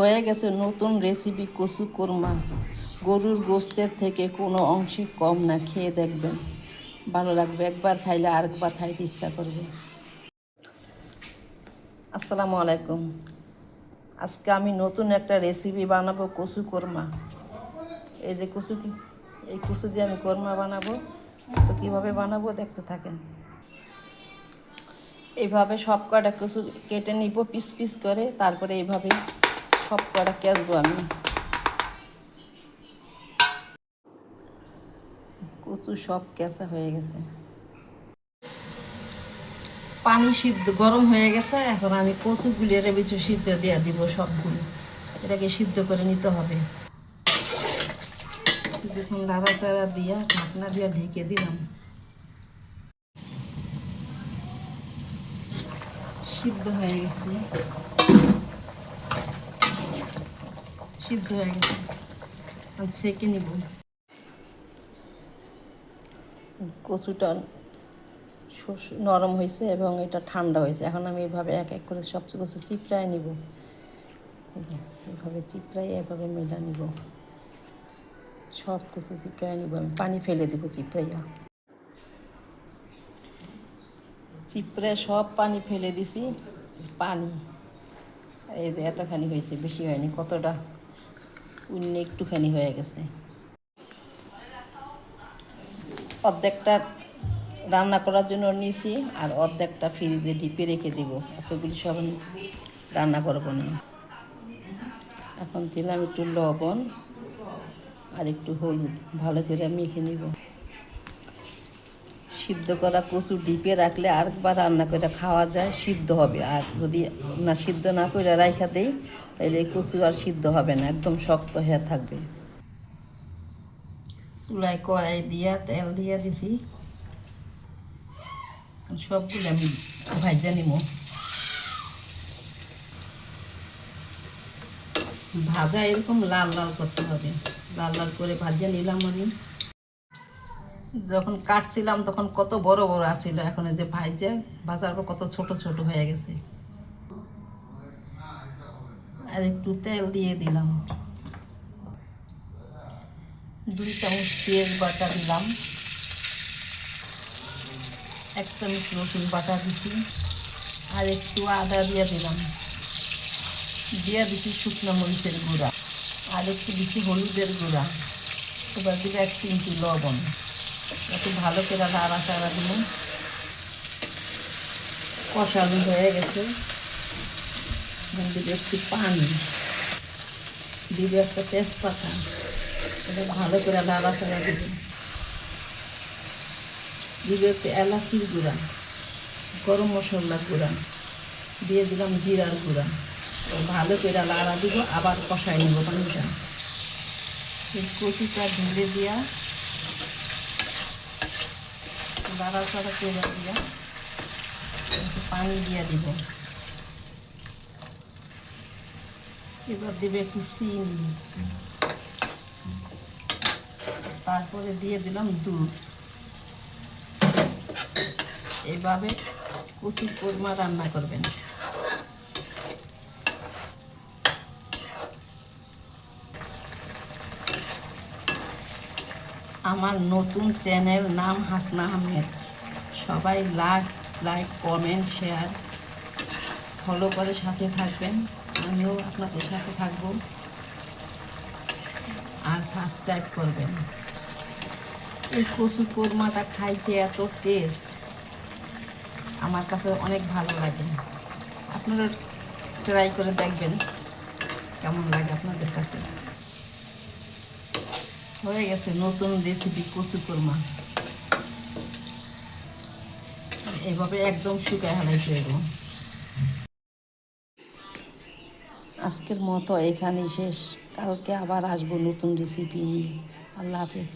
হয়ে গেছে নতুন রেসিপি কচু কোরমা। গরুর গোস্তের থেকে কোনো অংশে কম না, খেয়ে দেখবেন, ভালো লাগবে। একবার খাইলে আরেকবার খাইতে ইচ্ছা করবে। আসসালামু আলাইকুম। আজকে আমি নতুন একটা রেসিপি বানাবো, কচু কোরমা। এই যে এই কচু দিয়ে আমি কোরমা বানাবো। তো কীভাবে বানাবো দেখতে থাকেন। এইভাবে সব কটা কচু কেটে নিব পিস পিস করে, তারপরে এইভাবে সব কটা কেচবো আমি। কচু সব কেঁচা হয়ে গেছে, পানি সিদ্ধ গরম হয়ে গেছে। এখন আমি কচুগুলি এর ভিতরে সিদ্ধ দিয়ে দিব সবগুলো। এটাকে সিদ্ধ করে নিতে হবে। কিছুক্ষণ নাড়াচাড়া দিয়া ঢাকনা দিয়া ঢেকে দিলাম। সিদ্ধ হয়ে গেছে, সিদ্ধ হয়ে গেছে। সেঁকে নিব। কচুটা নরম হয়েছে এবং এটা ঠান্ডা হয়েছে। এখন আমি এভাবে এক এক করে সব কচু চিপড়ায় নিব। এভাবে চিপড়াই এভাবে মেলা নিব। সব কচু চিপড়ায় নিব আমি। পানি ফেলে দেবো চিপড়াইয়া। চিপড়ে সব পানি ফেলে দিছি। পানি এই যে এতখানি হয়েছে, বেশি হয়নি। কতটা একটুখানি হয়ে গেছে। অর্ধেকটা রান্না করার জন্য নিয়েছি, আর অর্ধেকটা ফ্রিজে ডিপে রেখে দিব। এতগুলি সব আমি রান্না করব না। এখন দিলাম একটু লবণ আর একটু হলুদ, ভালো করে মেখে নিব। সিদ্ধ করা কচু ডিপে রাখলে আরেকবার রান্না করে খাওয়া যায়, সিদ্ধ হবে। আর যদি না সিদ্ধ না করে রাখা দেই, তাহলে কচু আর সিদ্ধ হবে না, একদম শক্ত হয়ে থাকবে। চুলায় কড়াই দিয়া তেল দিয়া দিছি। সবগুলো আমি ভাজা নিব। ভাজা এরকম লাল লাল করতে হবে। লাল লাল করে ভাজা নিলাম আমি। যখন কাটছিলাম তখন কত বড় বড় আছিল, এখন যে ভাজার পর কত ছোট ছোট হয়ে গেছে। আর একটু তেল দিয়ে দিলাম। 2 চামচ পেঁয়াজ বাটা দিলাম। 1 চামচ রসুন বাটা দিছি। আর একটু আদা দিয়ে দিলাম। দিয়ে দিচ্ছি শুকনো মরিচের গুঁড়া, আর একটু দিচ্ছি হলুদের গুঁড়া। এবার দিলে 1 চিমটি লবণ। একটু ভালো করে নাড়াচাড়া দিলাম। কষানো হয়ে গেছে। দিলে একটু পানি দিবে, একটা তেজপাতা। এটা ভালো করে নাড়াচাড়া দিবে। দিবে একটু এলাচির গুঁড়া, গরম মশলার গুঁড়া, দিয়ে দিলাম জিরার গুঁড়া। ভালো করে লাড়া দিব, আবার কষাই নেব পানিটা। কচুটা ঢেলে দিয়া নাড়াচাড়া করে দিয়া পানি দিয়ে দিব। এবার দিবে একটু চিনি, তারপরে দিয়ে দিলাম দুধ। এইভাবে কচু কোরমা রান্না করবেন। আমার নতুন চ্যানেল, নাম হাসনা আহমেদ। সবাই লাইক কমেন্ট শেয়ার ফলো করে সাথে থাকবেন। আমিও আপনাদের সাথে থাকবো। আর সাবস্ক্রাইব করবেন। এই কচু কোরমাটা খাইতে এত টেস্ট, আমার কাছে অনেক ভালো লাগে। আপনারা ট্রাই করে দেখবেন কেমন লাগে আপনাদের কাছে। হয়ে গেছে নতুন রেসিপি কচু কোরমা। এভাবে একদম শুকায় হারাইতে হবে। আজকের মতো এখানেই শেষ। কালকে আবার আসবো নতুন রেসিপি নিয়ে। আল্লাহ হাফেজ।